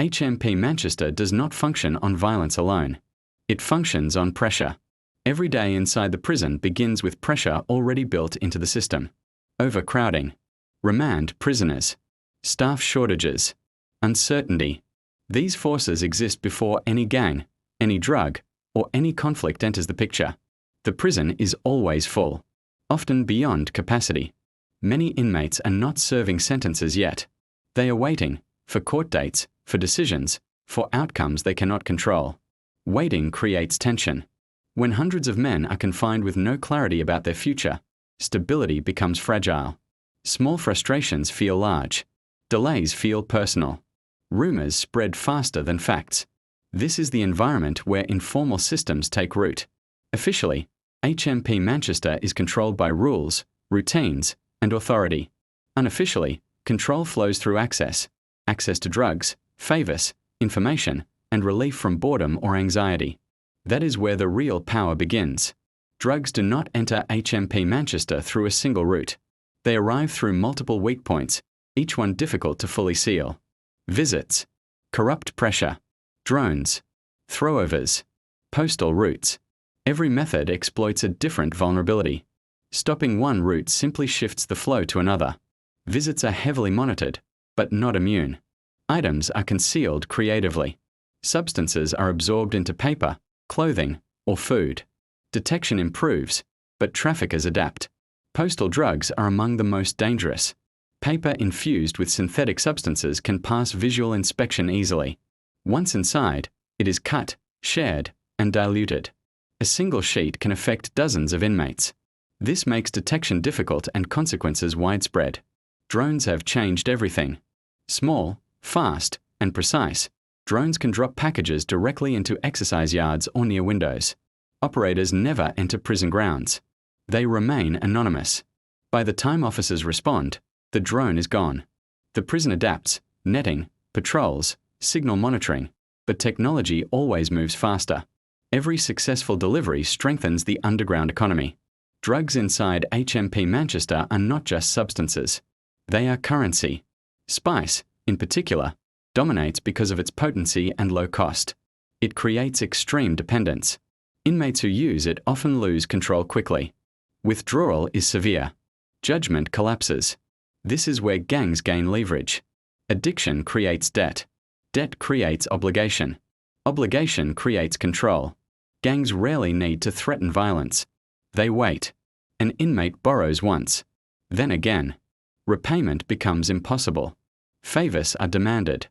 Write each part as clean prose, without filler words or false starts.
HMP Manchester does not function on violence alone. It functions on pressure. Every day inside the prison begins with pressure already built into the system. Overcrowding, remand prisoners, staff shortages, uncertainty. These forces exist before any gang, any drug, or any conflict enters the picture. The prison is always full, often beyond capacity. Many inmates are not serving sentences yet. They are waiting for court dates, for decisions, for outcomes they cannot control. Waiting creates tension. When hundreds of men are confined with no clarity about their future, stability becomes fragile. Small frustrations feel large. Delays feel personal. Rumors spread faster than facts. This is the environment where informal systems take root. Officially, HMP Manchester is controlled by rules, routines, and authority. Unofficially, control flows through access to drugs, favors, information, and relief from boredom or anxiety. That is where the real power begins. Drugs do not enter HMP Manchester through a single route. They arrive through multiple weak points, each one difficult to fully seal. Visits, corrupt pressure, drones, throwovers, postal routes. Every method exploits a different vulnerability. Stopping one route simply shifts the flow to another. Visits are heavily monitored, but not immune. Items are concealed creatively. Substances are absorbed into paper, clothing, or food. Detection improves, but traffickers adapt. Postal drugs are among the most dangerous. Paper infused with synthetic substances can pass visual inspection easily. Once inside, it is cut, shared, and diluted. A single sheet can affect dozens of inmates. This makes detection difficult and consequences widespread. Drones have changed everything. Small, fast, and precise, drones can drop packages directly into exercise yards or near windows. Operators never enter prison grounds. They remain anonymous. By the time officers respond, the drone is gone. The prison adapts, netting, patrols, signal monitoring, but technology always moves faster. Every successful delivery strengthens the underground economy. Drugs inside HMP Manchester are not just substances. They are currency. Spice, in particular, dominates because of its potency and low cost. It creates extreme dependence. Inmates who use it often lose control quickly. Withdrawal is severe. Judgment collapses. This is where gangs gain leverage. Addiction creates debt. Debt creates obligation. Obligation creates control. Gangs rarely need to threaten violence. They wait. An inmate borrows once. Then again. Repayment becomes impossible. Favors are demanded.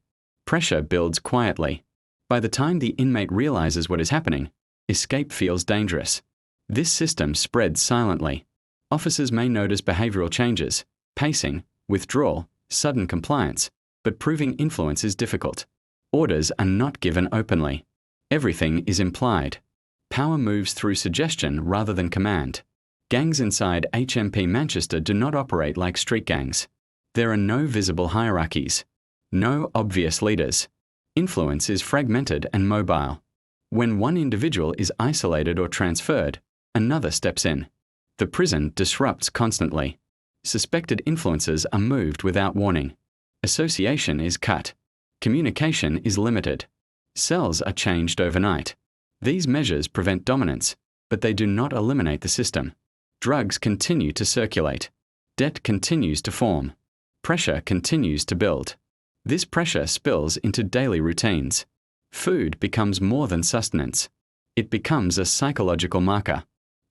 Pressure builds quietly. By the time the inmate realizes what is happening, escape feels dangerous. This system spreads silently. Officers may notice behavioral changes, pacing, withdrawal, sudden compliance, but proving influence is difficult. Orders are not given openly. Everything is implied. Power moves through suggestion rather than command. Gangs inside HMP Manchester do not operate like street gangs. There are no visible hierarchies. No obvious leaders. Influence is fragmented and mobile. When one individual is isolated or transferred, another steps in. The prison disrupts constantly. Suspected influences are moved without warning. Association is cut. Communication is limited. Cells are changed overnight. These measures prevent dominance, but they do not eliminate the system. Drugs continue to circulate. Debt continues to form. Pressure continues to build. This pressure spills into daily routines. Food becomes more than sustenance. It becomes a psychological marker.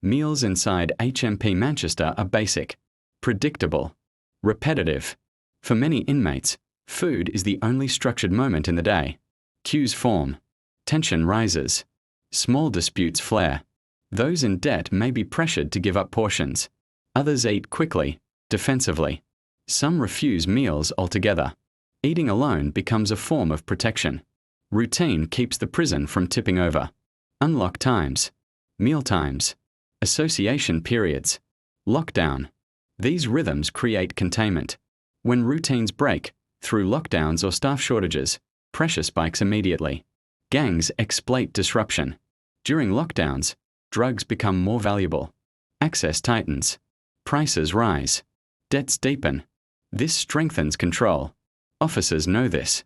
Meals inside HMP Manchester are basic, predictable, repetitive. For many inmates, food is the only structured moment in the day. Queues form. Tension rises. Small disputes flare. Those in debt may be pressured to give up portions. Others eat quickly, defensively. Some refuse meals altogether. Eating alone becomes a form of protection. Routine keeps the prison from tipping over. Unlock times. Meal times. Association periods. Lockdown. These rhythms create containment. When routines break, through lockdowns or staff shortages, pressure spikes immediately. Gangs exploit disruption. During lockdowns, drugs become more valuable. Access tightens. Prices rise. Debts deepen. This strengthens control. Officers know this.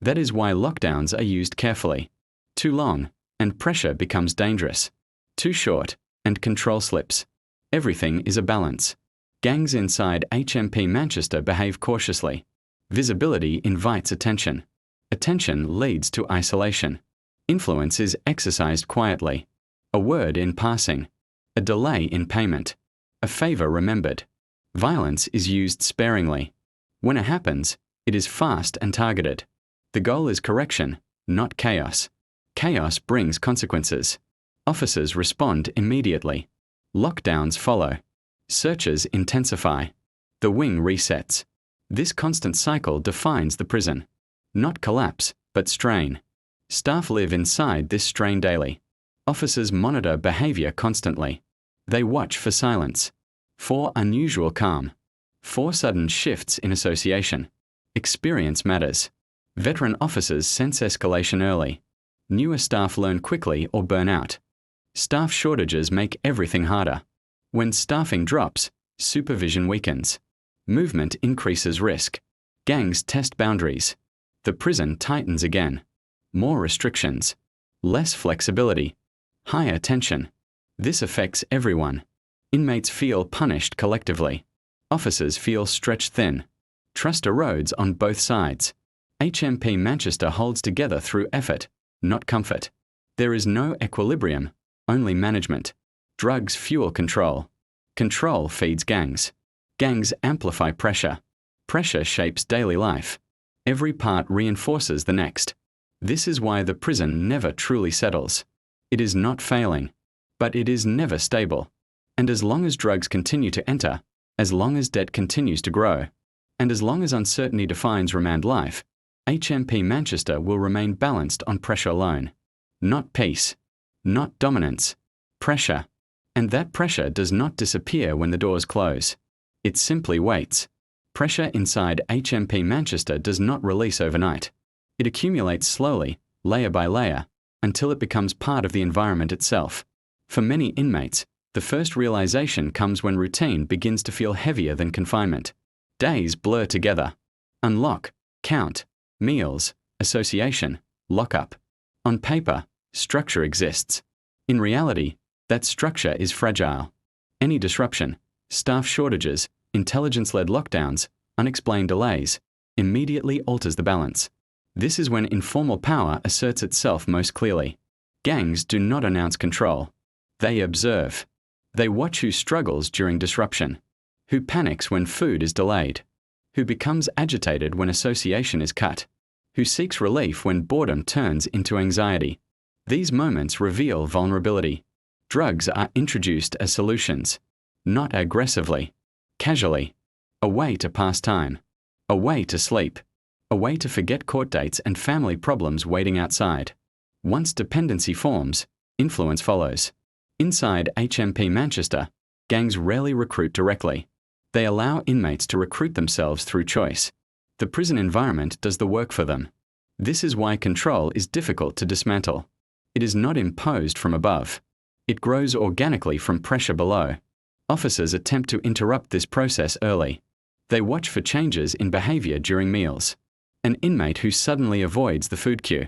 That is why lockdowns are used carefully. Too long, and pressure becomes dangerous. Too short, and control slips. Everything is a balance. Gangs inside HMP Manchester behave cautiously. Visibility invites attention. Attention leads to isolation. Influence is exercised quietly. A word in passing. A delay in payment. A favor remembered. Violence is used sparingly. When it happens, it is fast and targeted. The goal is correction, not chaos. Chaos brings consequences. Officers respond immediately. Lockdowns follow. Searches intensify. The wing resets. This constant cycle defines the prison. Not collapse, but strain. Staff live inside this strain daily. Officers monitor behavior constantly. They watch for silence. For unusual calm. For sudden shifts in association. Experience matters. Veteran officers sense escalation early. Newer staff learn quickly or burn out. Staff shortages make everything harder. When staffing drops, supervision weakens. Movement increases risk. Gangs test boundaries. The prison tightens again. More restrictions. Less flexibility. Higher tension. This affects everyone. Inmates feel punished collectively. Officers feel stretched thin. Trust erodes on both sides. HMP Manchester holds together through effort, not comfort. There is no equilibrium, only management. Drugs fuel control. Control feeds gangs. Gangs amplify pressure. Pressure shapes daily life. Every part reinforces the next. This is why the prison never truly settles. It is not failing, but it is never stable. And as long as drugs continue to enter, as long as debt continues to grow, and as long as uncertainty defines remand life, HMP Manchester will remain balanced on pressure alone. Not peace. Not dominance. Pressure. And that pressure does not disappear when the doors close. It simply waits. Pressure inside HMP Manchester does not release overnight. It accumulates slowly, layer by layer, until it becomes part of the environment itself. For many inmates, the first realization comes when routine begins to feel heavier than confinement. Days blur together. Unlock, count, meals, association, lockup. On paper, structure exists. In reality, that structure is fragile. Any disruption, staff shortages, intelligence-led lockdowns, unexplained delays, immediately alters the balance. This is when informal power asserts itself most clearly. Gangs do not announce control. They observe. They watch who struggles during disruption, who panics when food is delayed, who becomes agitated when association is cut, who seeks relief when boredom turns into anxiety. These moments reveal vulnerability. Drugs are introduced as solutions, not aggressively, casually, a way to pass time, a way to sleep, a way to forget court dates and family problems waiting outside. Once dependency forms, influence follows. Inside HMP Manchester, gangs rarely recruit directly. They allow inmates to recruit themselves through choice. The prison environment does the work for them. This is why control is difficult to dismantle. It is not imposed from above. It grows organically from pressure below. Officers attempt to interrupt this process early. They watch for changes in behavior during meals. An inmate who suddenly avoids the food queue.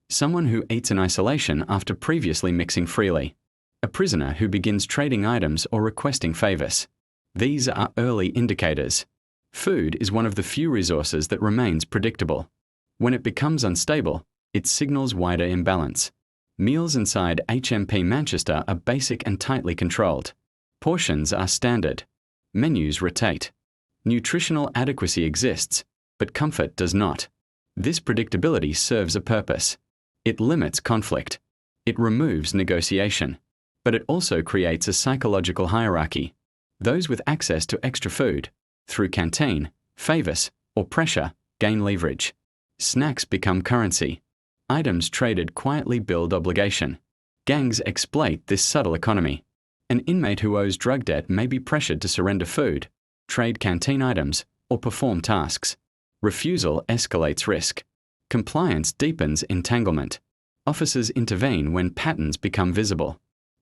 Someone who eats in isolation after previously mixing freely. A prisoner who begins trading items or requesting favors. These are early indicators. Food is one of the few resources that remains predictable. When it becomes unstable, it signals wider imbalance. Meals inside HMP Manchester are basic and tightly controlled. Portions are standard. Menus rotate. Nutritional adequacy exists, but comfort does not. This predictability serves a purpose. It limits conflict. It removes negotiation. But it also creates a psychological hierarchy. Those with access to extra food, through canteen, favors, or pressure, gain leverage. Snacks become currency. Items traded quietly build obligation. Gangs exploit this subtle economy. An inmate who owes drug debt may be pressured to surrender food, trade canteen items, or perform tasks. Refusal escalates risk. Compliance deepens entanglement. Officers intervene when patterns become visible.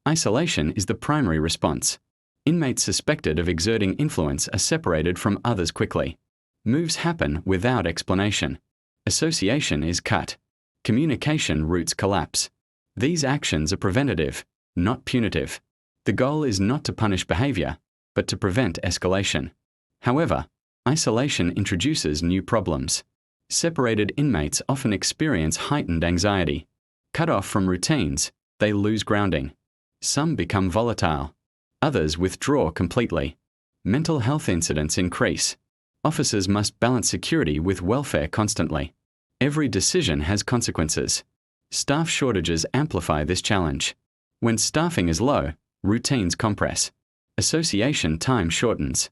Isolation is the primary response. Inmates suspected of exerting influence are separated from others quickly. Moves happen without explanation. Association is cut. Communication routes collapse. These actions are preventative, not punitive. The goal is not to punish behavior, but to prevent escalation. However, isolation introduces new problems. Separated inmates often experience heightened anxiety. Cut off from routines, they lose grounding. Some become volatile. Others withdraw completely. Mental health incidents increase. Officers must balance security with welfare constantly. Every decision has consequences. Staff shortages amplify this challenge. When staffing is low, routines compress. Association time shortens.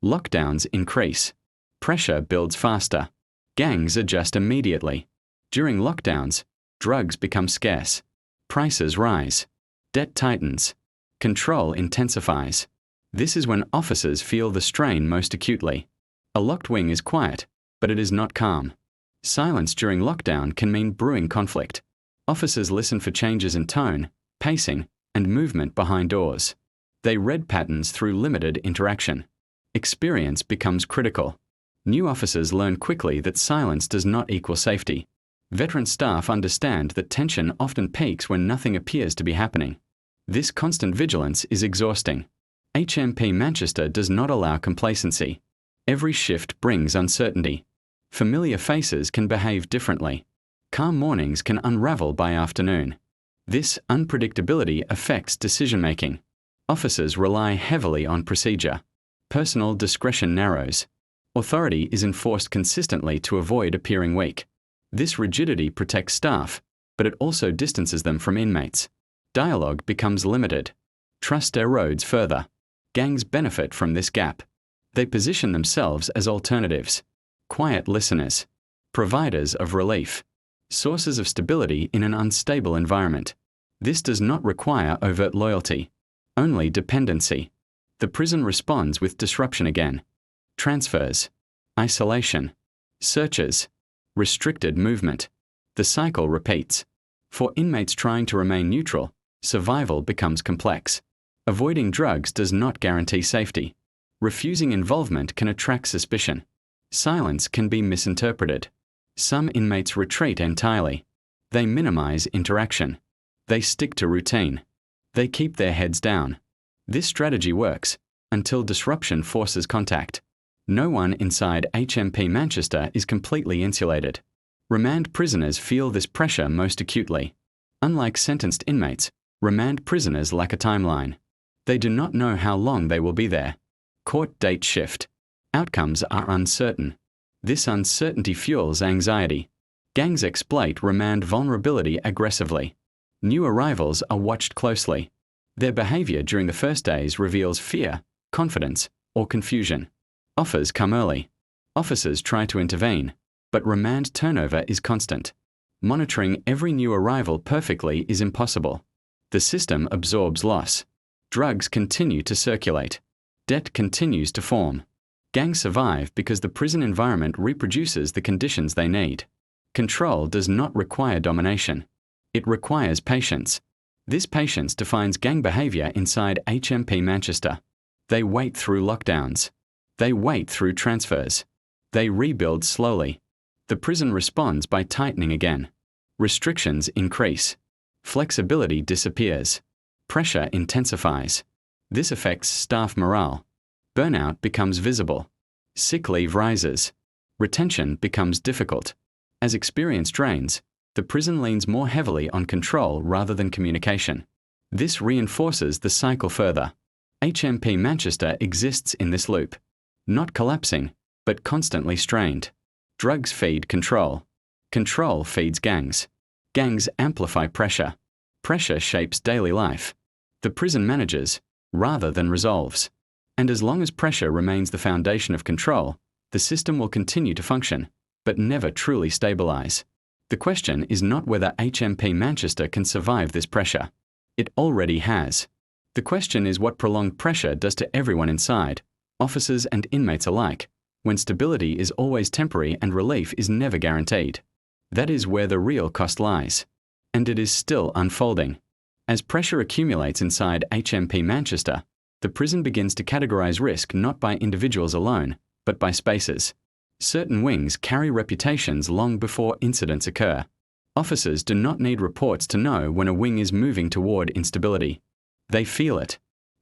Lockdowns increase. Pressure builds faster. Gangs adjust immediately. During lockdowns, drugs become scarce. Prices rise. Debt tightens. Control intensifies. This is when officers feel the strain most acutely. A locked wing is quiet, but it is not calm. Silence during lockdown can mean brewing conflict. Officers listen for changes in tone, pacing, and movement behind doors. They read patterns through limited interaction. Experience becomes critical. New officers learn quickly that silence does not equal safety. Veteran staff understand that tension often peaks when nothing appears to be happening. This constant vigilance is exhausting. HMP Manchester does not allow complacency. Every shift brings uncertainty. Familiar faces can behave differently. Calm mornings can unravel by afternoon. This unpredictability affects decision-making. Officers rely heavily on procedure. Personal discretion narrows. Authority is enforced consistently to avoid appearing weak. This rigidity protects staff, but it also distances them from inmates. Dialogue becomes limited. Trust erodes further. Gangs benefit from this gap. They position themselves as alternatives. Quiet listeners. Providers of relief. Sources of stability in an unstable environment. This does not require overt loyalty, only dependency. The prison responds with disruption again. Transfers. Isolation. Searches. Restricted movement. The cycle repeats. For inmates trying to remain neutral, survival becomes complex. Avoiding drugs does not guarantee safety. Refusing involvement can attract suspicion. Silence can be misinterpreted. Some inmates retreat entirely. They minimize interaction. They stick to routine. They keep their heads down. This strategy works until disruption forces contact. No one inside HMP Manchester is completely insulated. Remand prisoners feel this pressure most acutely. Unlike sentenced inmates, remand prisoners lack a timeline. They do not know how long they will be there. Court dates shift. Outcomes are uncertain. This uncertainty fuels anxiety. Gangs exploit remand vulnerability aggressively. New arrivals are watched closely. Their behavior during the first days reveals fear, confidence, or confusion. Offers come early. Officers try to intervene, but remand turnover is constant. Monitoring every new arrival perfectly is impossible. The system absorbs loss. Drugs continue to circulate. Debt continues to form. Gangs survive because the prison environment reproduces the conditions they need. Control does not require domination. It requires patience. This patience defines gang behavior inside HMP Manchester. They wait through lockdowns. They wait through transfers. They rebuild slowly. The prison responds by tightening again. Restrictions increase. Flexibility disappears. Pressure intensifies. This affects staff morale. Burnout becomes visible. Sick leave rises. Retention becomes difficult. As experience drains, the prison leans more heavily on control rather than communication. This reinforces the cycle further. HMP Manchester exists in this loop. Not collapsing, but constantly strained. Drugs feed control. Control feeds gangs. Gangs amplify pressure. Pressure shapes daily life. The prison manages, rather than resolves. And as long as pressure remains the foundation of control, the system will continue to function, but never truly stabilize. The question is not whether HMP Manchester can survive this pressure. It already has. The question is what prolonged pressure does to everyone inside, officers and inmates alike, when stability is always temporary and relief is never guaranteed. That is where the real cost lies. And it is still unfolding. As pressure accumulates inside HMP Manchester, the prison begins to categorize risk not by individuals alone, but by spaces. Certain wings carry reputations long before incidents occur. Officers do not need reports to know when a wing is moving toward instability. They feel it.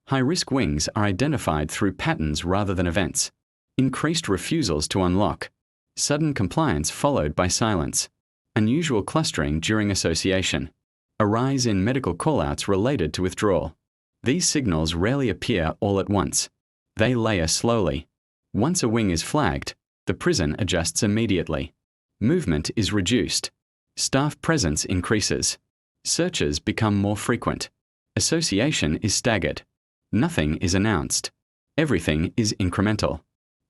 High-risk wings are identified through patterns rather than events. Increased refusals to unlock. Sudden compliance followed by silence. Unusual clustering during association. A rise in medical callouts related to withdrawal. These signals rarely appear all at once. They layer slowly. Once a wing is flagged, the prison adjusts immediately. Movement is reduced. Staff presence increases. Searches become more frequent. Association is staggered. Nothing is announced. Everything is incremental.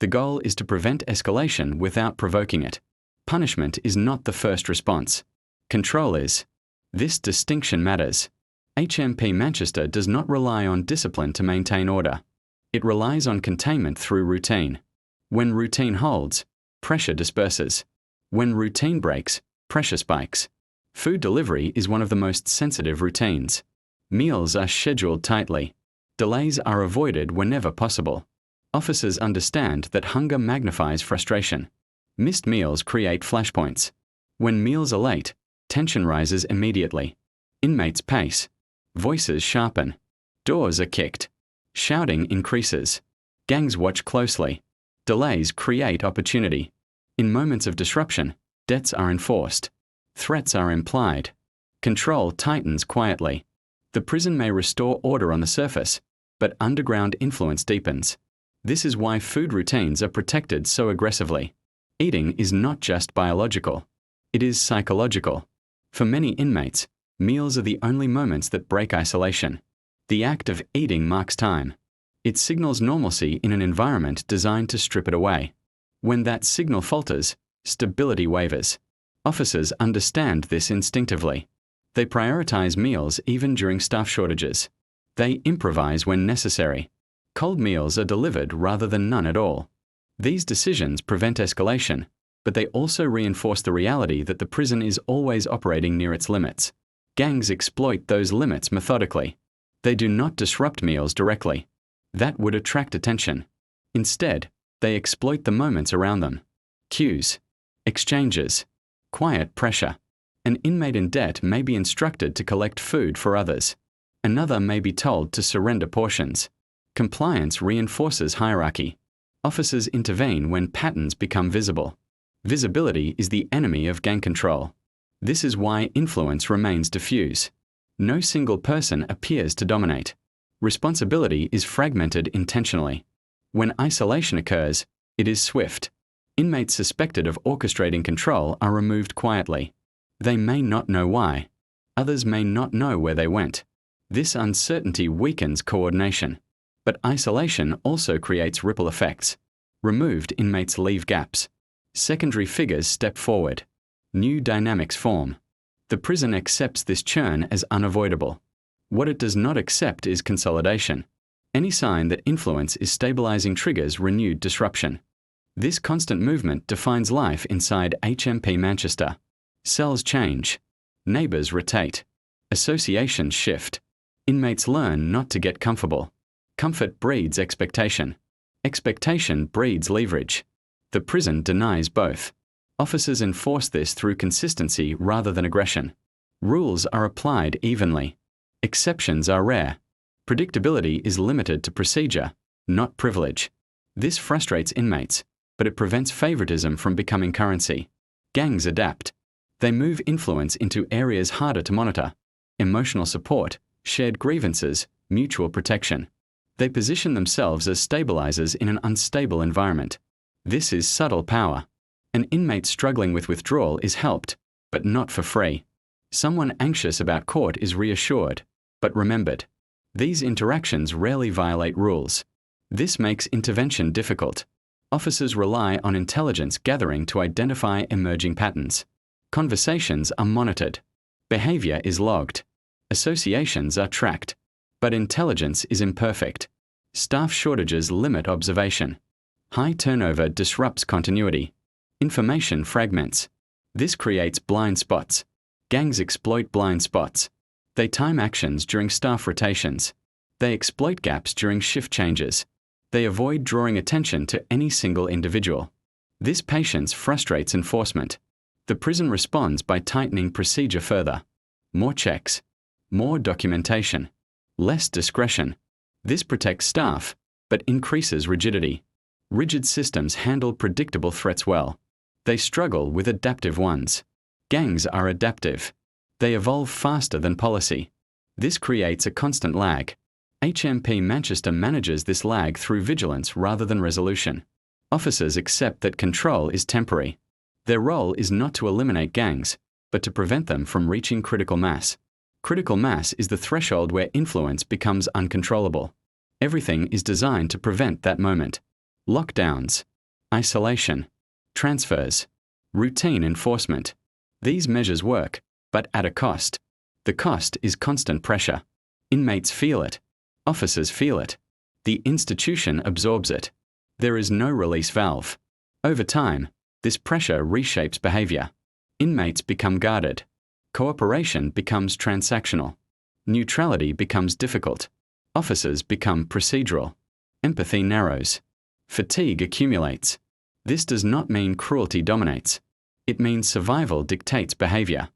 The goal is to prevent escalation without provoking it. Punishment is not the first response. Control is. This distinction matters. HMP Manchester does not rely on discipline to maintain order. It relies on containment through routine. When routine holds, pressure disperses. When routine breaks, pressure spikes. Food delivery is one of the most sensitive routines. Meals are scheduled tightly. Delays are avoided whenever possible. Officers understand that hunger magnifies frustration. Missed meals create flashpoints. When meals are late, tension rises immediately. Inmates pace. Voices sharpen. Doors are kicked. Shouting increases. Gangs watch closely. Delays create opportunity. In moments of disruption, debts are enforced. Threats are implied. Control tightens quietly. The prison may restore order on the surface, but underground influence deepens. This is why food routines are protected so aggressively. Eating is not just biological. It is psychological. For many inmates, meals are the only moments that break isolation. The act of eating marks time. It signals normalcy in an environment designed to strip it away. When that signal falters, stability wavers. Officers understand this instinctively. They prioritize meals even during staff shortages. They improvise when necessary. Cold meals are delivered rather than none at all. These decisions prevent escalation, but they also reinforce the reality that the prison is always operating near its limits. Gangs exploit those limits methodically. They do not disrupt meals directly. That would attract attention. Instead, they exploit the moments around them. Cues. Exchanges. Quiet pressure. An inmate in debt may be instructed to collect food for others. Another may be told to surrender portions. Compliance reinforces hierarchy. Officers intervene when patterns become visible. Visibility is the enemy of gang control. This is why influence remains diffuse. No single person appears to dominate. Responsibility is fragmented intentionally. When isolation occurs, it is swift. Inmates suspected of orchestrating control are removed quietly. They may not know why. Others may not know where they went. This uncertainty weakens coordination. But isolation also creates ripple effects. Removed inmates leave gaps. Secondary figures step forward. New dynamics form. The prison accepts this churn as unavoidable. What it does not accept is consolidation. Any sign that influence is stabilizing triggers renewed disruption. This constant movement defines life inside HMP Manchester. Cells change. Neighbors rotate. Associations shift. Inmates learn not to get comfortable. Comfort breeds expectation. Expectation breeds leverage. The prison denies both. Officers enforce this through consistency rather than aggression. Rules are applied evenly. Exceptions are rare. Predictability is limited to procedure, not privilege. This frustrates inmates, but it prevents favoritism from becoming currency. Gangs adapt. They move influence into areas harder to monitor. Emotional support, shared grievances, mutual protection. They position themselves as stabilizers in an unstable environment. This is subtle power. An inmate struggling with withdrawal is helped, but not for free. Someone anxious about court is reassured, but remembered. These interactions rarely violate rules. This makes intervention difficult. Officers rely on intelligence gathering to identify emerging patterns. Conversations are monitored. Behavior is logged. Associations are tracked. But intelligence is imperfect. Staff shortages limit observation. High turnover disrupts continuity. Information fragments. This creates blind spots. Gangs exploit blind spots. They time actions during staff rotations. They exploit gaps during shift changes. They avoid drawing attention to any single individual. This patience frustrates enforcement. The prison responds by tightening procedure further. More checks, more documentation, less discretion. This protects staff, but increases rigidity. Rigid systems handle predictable threats well. They struggle with adaptive ones. Gangs are adaptive. They evolve faster than policy. This creates a constant lag. HMP Manchester manages this lag through vigilance rather than resolution. Officers accept that control is temporary. Their role is not to eliminate gangs, but to prevent them from reaching critical mass. Critical mass is the threshold where influence becomes uncontrollable. Everything is designed to prevent that moment. Lockdowns, isolation, transfers, routine enforcement. These measures work, but at a cost. The cost is constant pressure. Inmates feel it. Officers feel it. The institution absorbs it. There is no release valve. Over time, this pressure reshapes behavior. Inmates become guarded. Cooperation becomes transactional. Neutrality becomes difficult. Officers become procedural. Empathy narrows. Fatigue accumulates. This does not mean cruelty dominates. It means survival dictates behavior.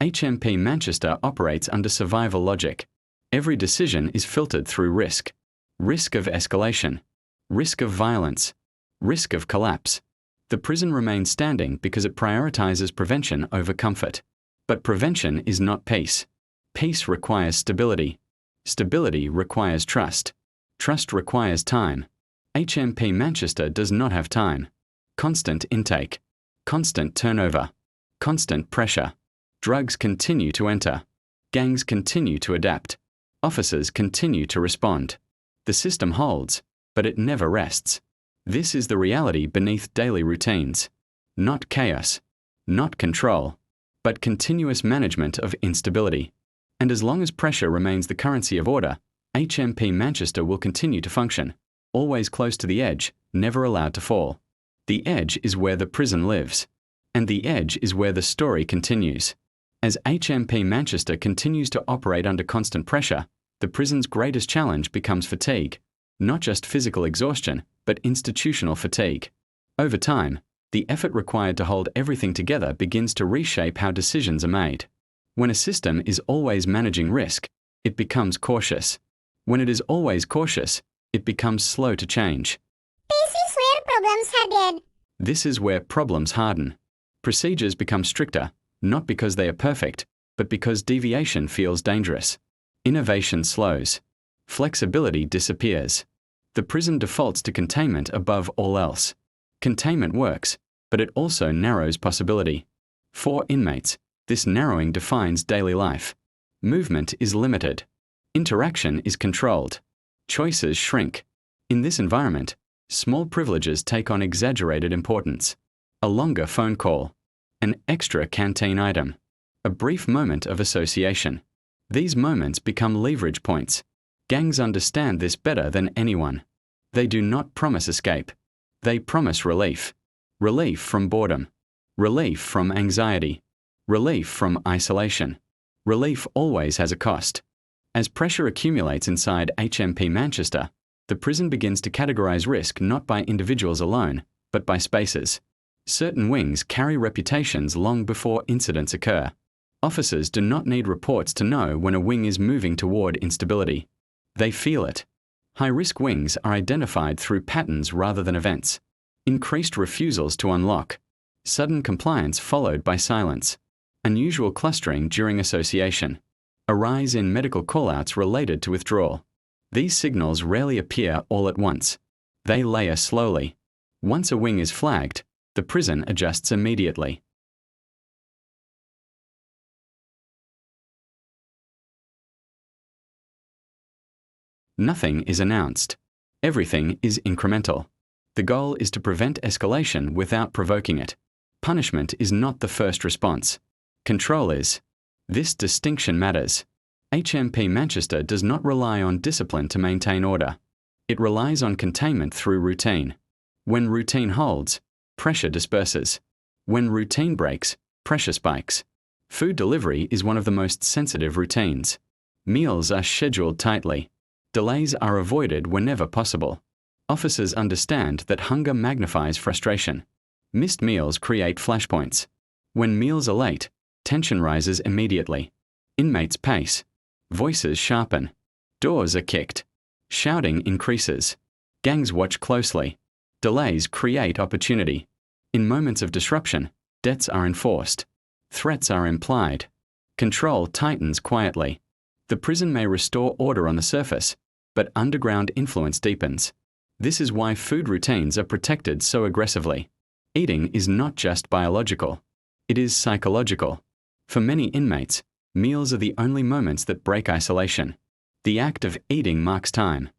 HMP Manchester operates under survival logic. Every decision is filtered through risk. Risk of escalation. Risk of violence. Risk of collapse. The prison remains standing because it prioritizes prevention over comfort. But prevention is not peace. Peace requires stability. Stability requires trust. Trust requires time. HMP Manchester does not have time. Constant intake. Constant turnover. Constant pressure. Drugs continue to enter. Gangs continue to adapt. Officers continue to respond. The system holds, but it never rests. This is the reality beneath daily routines. Not chaos, not control, but continuous management of instability. And as long as pressure remains the currency of order, HMP Manchester will continue to function, always close to the edge, never allowed to fall. The edge is where the prison lives. And the edge is where the story continues. As HMP Manchester continues to operate under constant pressure, the prison's greatest challenge becomes fatigue. Not just physical exhaustion, but institutional fatigue. Over time, the effort required to hold everything together begins to reshape how decisions are made. When a system is always managing risk, it becomes cautious. When it is always cautious, it becomes slow to change. This is where problems harden. This is where problems harden. Procedures become stricter, not because they are perfect, but because deviation feels dangerous. Innovation slows. Flexibility disappears. The prison defaults to containment above all else. Containment works, but it also narrows possibility. For inmates, this narrowing defines daily life. Movement is limited. Interaction is controlled. Choices shrink. In this environment, small privileges take on exaggerated importance. A longer phone call. An extra canteen item. A brief moment of association. These moments become leverage points. Gangs understand this better than anyone. They do not promise escape. They promise relief. Relief from boredom. Relief from anxiety. Relief from isolation. Relief always has a cost. As pressure accumulates inside HMP Manchester, the prison begins to categorize risk not by individuals alone, but by spaces. Certain wings carry reputations long before incidents occur. Officers do not need reports to know when a wing is moving toward instability. They feel it. High-risk wings are identified through patterns rather than events. Increased refusals to unlock. Sudden compliance followed by silence. Unusual clustering during association. A rise in medical callouts related to withdrawal. These signals rarely appear all at once. They layer slowly. Once a wing is flagged, the prison adjusts immediately. Nothing is announced. Everything is incremental. The goal is to prevent escalation without provoking it. Punishment is not the first response. Control is. This distinction matters. HMP Manchester does not rely on discipline to maintain order. It relies on containment through routine. When routine holds, pressure disperses. When routine breaks, pressure spikes. Food delivery is one of the most sensitive routines. Meals are scheduled tightly. Delays are avoided whenever possible. Officers understand that hunger magnifies frustration. Missed meals create flashpoints. When meals are late, tension rises immediately. Inmates pace. Voices sharpen. Doors are kicked. Shouting increases. Gangs watch closely. Delays create opportunity. In moments of disruption, debts are enforced. Threats are implied. Control tightens quietly. The prison may restore order on the surface, but underground influence deepens. This is why food routines are protected so aggressively. Eating is not just biological. It is psychological. For many inmates, meals are the only moments that break isolation. The act of eating marks time.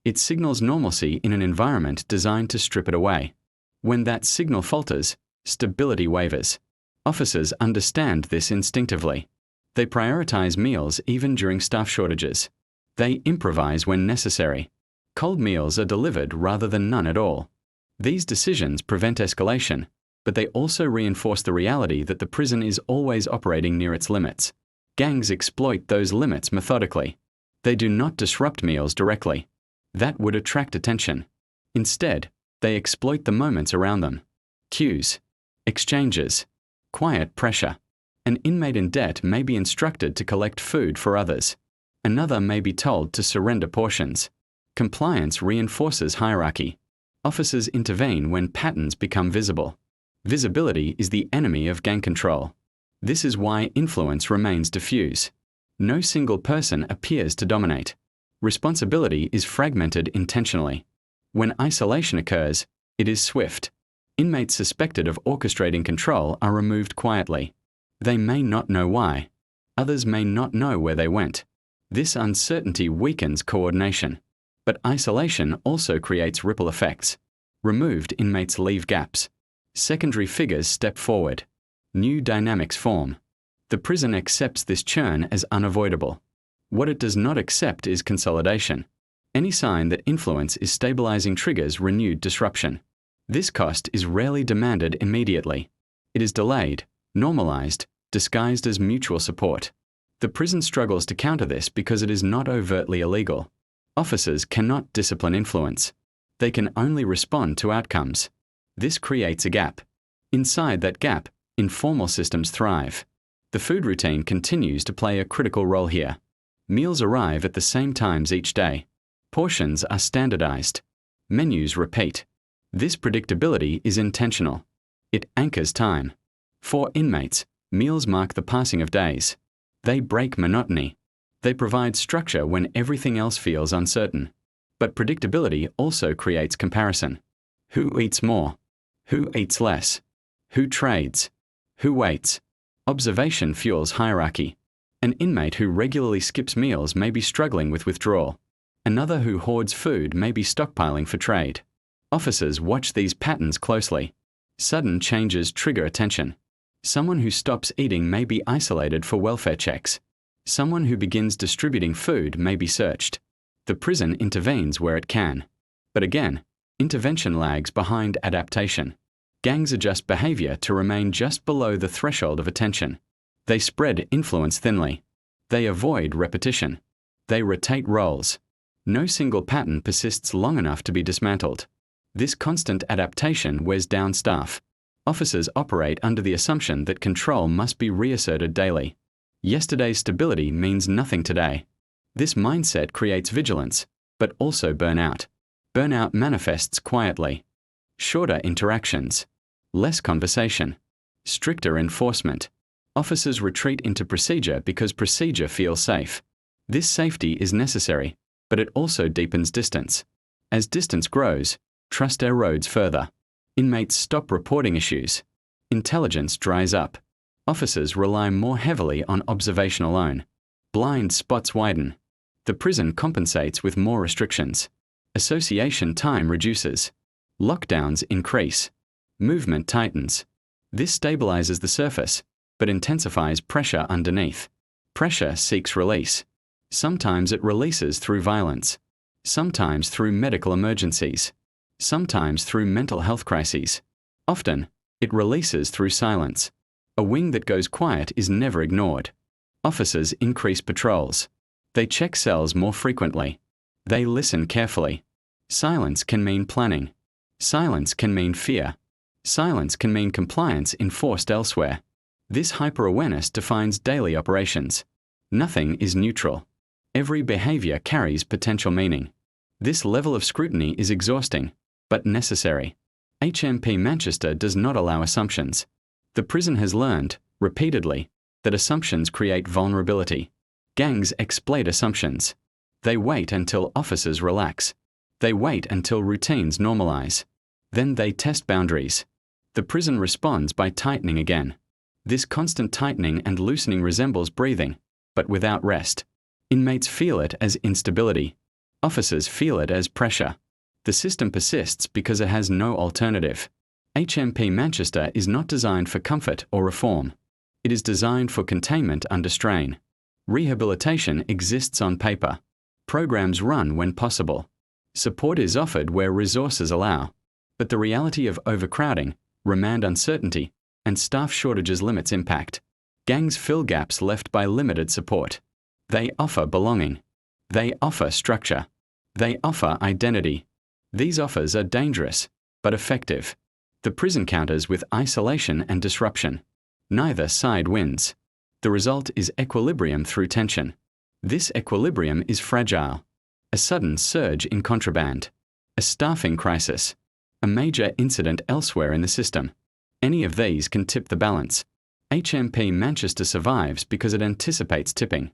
It signals normalcy in an environment designed to strip it away. When that signal falters, stability wavers. Officers understand this instinctively. They prioritize meals even during staff shortages. They improvise when necessary. Cold meals are delivered rather than none at all. These decisions prevent escalation, but they also reinforce the reality that the prison is always operating near its limits. Gangs exploit those limits methodically. They do not disrupt meals directly. That would attract attention. Instead, they exploit the moments around them. Cues, exchanges, quiet pressure. An inmate in debt may be instructed to collect food for others. Another may be told to surrender portions. Compliance reinforces hierarchy. Officers intervene when patterns become visible. Visibility is the enemy of gang control. This is why influence remains diffuse. No single person appears to dominate. Responsibility is fragmented intentionally. When isolation occurs, it is swift. Inmates suspected of orchestrating control are removed quietly. They may not know why. Others may not know where they went. This uncertainty weakens coordination. But isolation also creates ripple effects. Removed inmates leave gaps. Secondary figures step forward. New dynamics form. The prison accepts this churn as unavoidable. What it does not accept is consolidation. Any sign that influence is stabilizing triggers renewed disruption. This cost is rarely demanded immediately. It is delayed, normalized, disguised as mutual support. The prison struggles to counter this because it is not overtly illegal. Officers cannot discipline influence. They can only respond to outcomes. This creates a gap. Inside that gap, informal systems thrive. The food routine continues to play a critical role here. Meals arrive at the same times each day. Portions are standardized. Menus repeat. This predictability is intentional. It anchors time. For inmates, meals mark the passing of days. They break monotony. They provide structure when everything else feels uncertain. But predictability also creates comparison. Who eats more? Who eats less? Who trades? Who waits? Observation fuels hierarchy. An inmate who regularly skips meals may be struggling with withdrawal. Another who hoards food may be stockpiling for trade. Officers watch these patterns closely. Sudden changes trigger attention. Someone who stops eating may be isolated for welfare checks. Someone who begins distributing food may be searched. The prison intervenes where it can. But again, intervention lags behind adaptation. Gangs adjust behavior to remain just below the threshold of attention. They spread influence thinly. They avoid repetition. They rotate roles. No single pattern persists long enough to be dismantled. This constant adaptation wears down staff. Officers operate under the assumption that control must be reasserted daily. Yesterday's stability means nothing today. This mindset creates vigilance, but also burnout. Burnout manifests quietly. Shorter interactions. Less conversation. Stricter enforcement. Officers retreat into procedure because procedure feels safe. This safety is necessary, but it also deepens distance. As distance grows, trust erodes further. Inmates stop reporting issues. Intelligence dries up. Officers rely more heavily on observation alone. Blind spots widen. The prison compensates with more restrictions. Association time reduces. Lockdowns increase. Movement tightens. This stabilizes the surface, but intensifies pressure underneath. Pressure seeks release. Sometimes it releases through violence. Sometimes through medical emergencies. Sometimes through mental health crises. Often, it releases through silence. A wing that goes quiet is never ignored. Officers increase patrols. They check cells more frequently. They listen carefully. Silence can mean planning. Silence can mean fear. Silence can mean compliance enforced elsewhere. This hyper-awareness defines daily operations. Nothing is neutral. Every behavior carries potential meaning. This level of scrutiny is exhausting, but necessary. HMP Manchester does not allow assumptions. The prison has learned, repeatedly, that assumptions create vulnerability. Gangs exploit assumptions. They wait until officers relax. They wait until routines normalize. Then they test boundaries. The prison responds by tightening again. This constant tightening and loosening resembles breathing, but without rest. Inmates feel it as instability. Officers feel it as pressure. The system persists because it has no alternative. HMP Manchester is not designed for comfort or reform. It is designed for containment under strain. Rehabilitation exists on paper. Programs run when possible. Support is offered where resources allow. But the reality of overcrowding, remand uncertainty, and staff shortages limits impact. Gangs fill gaps left by limited support. They offer belonging. They offer structure. They offer identity. These offers are dangerous, but effective. The prison counters with isolation and disruption. Neither side wins. The result is equilibrium through tension. This equilibrium is fragile. A sudden surge in contraband. A staffing crisis. A major incident elsewhere in the system. Any of these can tip the balance. HMP Manchester survives because it anticipates tipping.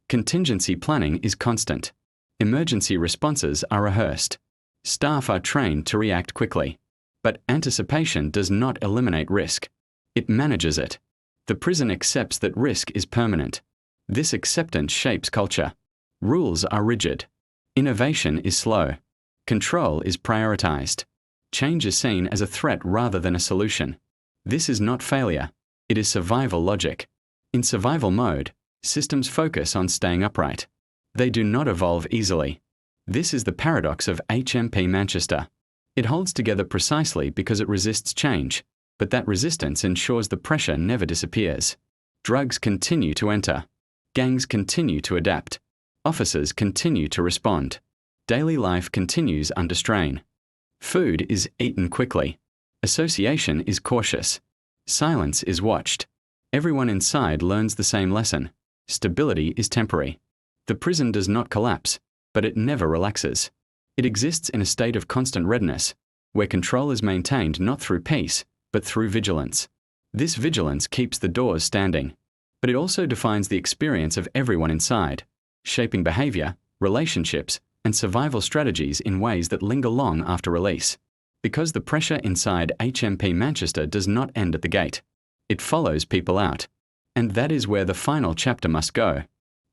Contingency planning is constant. Emergency responses are rehearsed. Staff are trained to react quickly. But anticipation does not eliminate risk. It manages it. The prison accepts that risk is permanent. This acceptance shapes culture. Rules are rigid. Innovation is slow. Control is prioritized. Change is seen as a threat rather than a solution. This is not failure. It is survival logic. In survival mode, systems focus on staying upright. They do not evolve easily. This is the paradox of HMP Manchester. It holds together precisely because it resists change, but that resistance ensures the pressure never disappears. Drugs continue to enter. Gangs continue to adapt. Officers continue to respond. Daily life continues under strain. Food is eaten quickly. Association is cautious. Silence is watched. Everyone inside learns the same lesson. Stability is temporary. The prison does not collapse, but it never relaxes. It exists in a state of constant readiness, where control is maintained not through peace, but through vigilance. This vigilance keeps the doors standing, but it also defines the experience of everyone inside, shaping behavior, relationships, and survival strategies in ways that linger long after release. Because the pressure inside HMP Manchester does not end at the gate. It follows people out. And that is where the final chapter must go.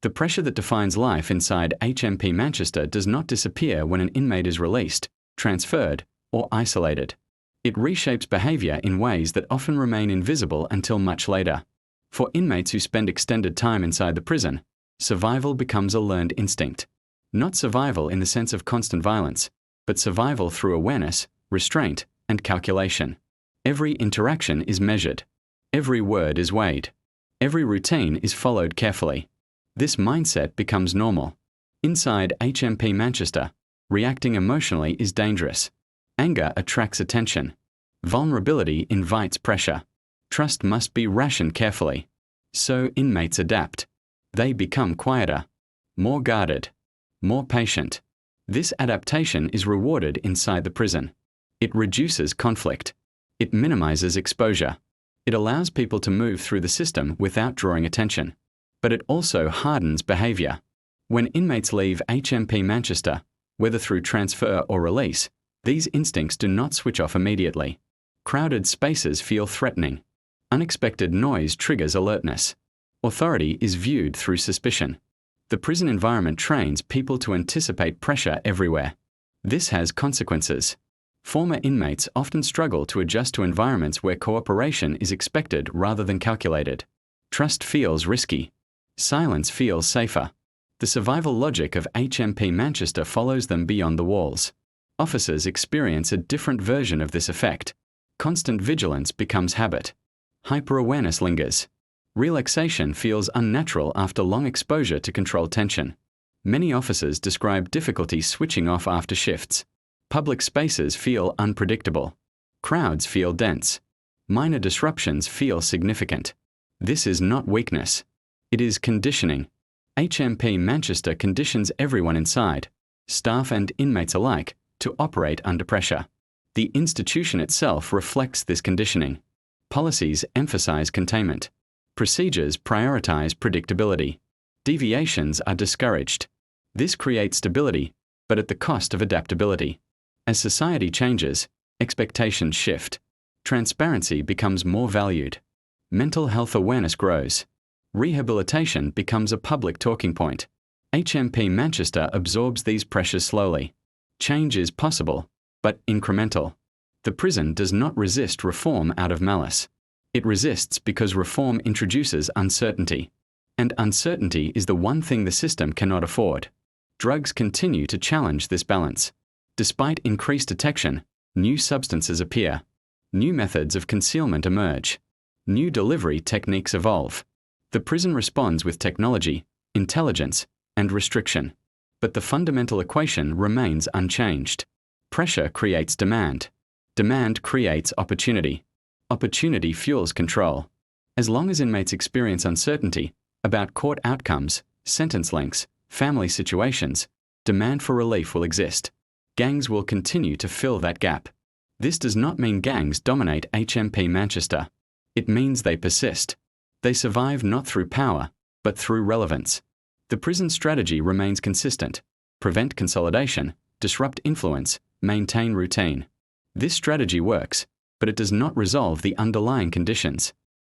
The pressure that defines life inside HMP Manchester does not disappear when an inmate is released, transferred, or isolated. It reshapes behavior in ways that often remain invisible until much later. For inmates who spend extended time inside the prison, survival becomes a learned instinct. Not survival in the sense of constant violence, but survival through awareness, restraint, and calculation. Every interaction is measured. Every word is weighed. Every routine is followed carefully. This mindset becomes normal. Inside HMP Manchester, reacting emotionally is dangerous. Anger attracts attention. Vulnerability invites pressure. Trust must be rationed carefully. So inmates adapt. They become quieter, more guarded, more patient. This adaptation is rewarded inside the prison. It reduces conflict. It minimizes exposure. It allows people to move through the system without drawing attention. But it also hardens behavior. When inmates leave HMP Manchester, whether through transfer or release, these instincts do not switch off immediately. Crowded spaces feel threatening. Unexpected noise triggers alertness. Authority is viewed through suspicion. The prison environment trains people to anticipate pressure everywhere. This has consequences. Former inmates often struggle to adjust to environments where cooperation is expected rather than calculated. Trust feels risky. Silence feels safer. The survival logic of HMP Manchester follows them beyond the walls. Officers experience a different version of this effect. Constant vigilance becomes habit. Hyper-awareness lingers. Relaxation feels unnatural after long exposure to controlled tension. Many officers describe difficulty switching off after shifts. Public spaces feel unpredictable. Crowds feel dense. Minor disruptions feel significant. This is not weakness. It is conditioning. HMP Manchester conditions everyone inside, staff and inmates alike, to operate under pressure. The institution itself reflects this conditioning. Policies emphasize containment. Procedures prioritize predictability. Deviations are discouraged. This creates stability, but at the cost of adaptability. As society changes, expectations shift. Transparency becomes more valued. Mental health awareness grows. Rehabilitation becomes a public talking point. HMP Manchester absorbs these pressures slowly. Change is possible, but incremental. The prison does not resist reform out of malice. It resists because reform introduces uncertainty. And uncertainty is the one thing the system cannot afford. Drugs continue to challenge this balance. Despite increased detection, new substances appear. New methods of concealment emerge. New delivery techniques evolve. The prison responds with technology, intelligence, and restriction. But the fundamental equation remains unchanged. Pressure creates demand. Demand creates opportunity. Opportunity fuels control. As long as inmates experience uncertainty about court outcomes, sentence lengths, family situations, demand for relief will exist. Gangs will continue to fill that gap. This does not mean gangs dominate HMP Manchester. It means they persist. They survive not through power, but through relevance. The prison strategy remains consistent. Prevent consolidation, disrupt influence, maintain routine. This strategy works, but it does not resolve the underlying conditions.